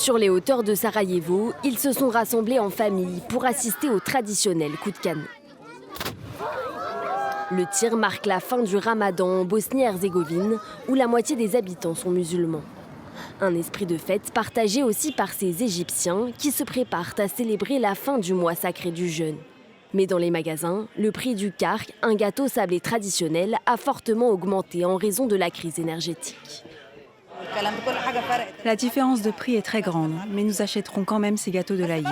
Sur les hauteurs de Sarajevo, ils se sont rassemblés en famille pour assister au traditionnel coup de canon. Le tir marque la fin du Ramadan en Bosnie-Herzégovine, où la moitié des habitants sont musulmans. Un esprit de fête partagé aussi par ces Égyptiens qui se préparent à célébrer la fin du mois sacré du jeûne. Mais dans les magasins, le prix du kark, un gâteau sablé traditionnel, a fortement augmenté en raison de la crise énergétique. La différence de prix est très grande, mais nous achèterons quand même ces gâteaux de l'Aïd.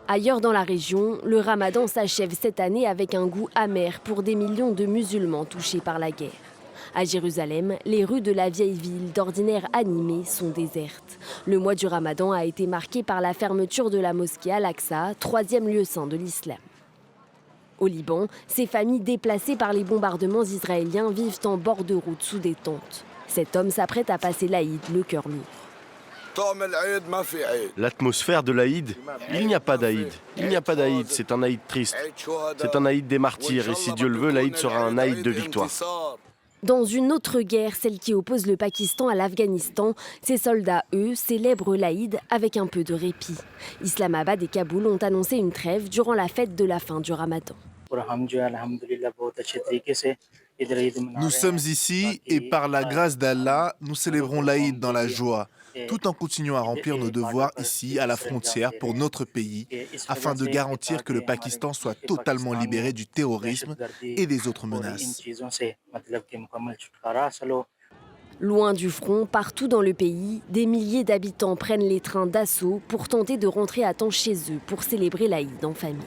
Ailleurs dans la région, le Ramadan s'achève cette année avec un goût amer pour des millions de musulmans touchés par la guerre. À Jérusalem, les rues de la vieille ville, d'ordinaire animées, sont désertes. Le mois du Ramadan a été marqué par la fermeture de la mosquée Al-Aqsa, 3e lieu saint de l'islam. Au Liban, ces familles déplacées par les bombardements israéliens vivent en bord de route sous des tentes. Cet homme s'apprête à passer l'Aïd, le cœur lourd. L'atmosphère de l'Aïd, il n'y a pas d'Aïd. Il n'y a pas d'Aïd, c'est un Aïd triste. C'est un Aïd des martyrs et si Dieu le veut, l'Aïd sera un Aïd de victoire. Dans une autre guerre, celle qui oppose le Pakistan à l'Afghanistan, ces soldats, eux, célèbrent l'Aïd avec un peu de répit. Islamabad et Kaboul ont annoncé une trêve durant la fête de la fin du Ramadan. Nous sommes ici et par la grâce d'Allah, nous célébrons l'Aïd dans la joie, tout en continuant à remplir nos devoirs ici à la frontière pour notre pays, afin de garantir que le Pakistan soit totalement libéré du terrorisme et des autres menaces. Loin du front, partout dans le pays, des milliers d'habitants prennent les trains d'assaut pour tenter de rentrer à temps chez eux pour célébrer l'Aïd en famille.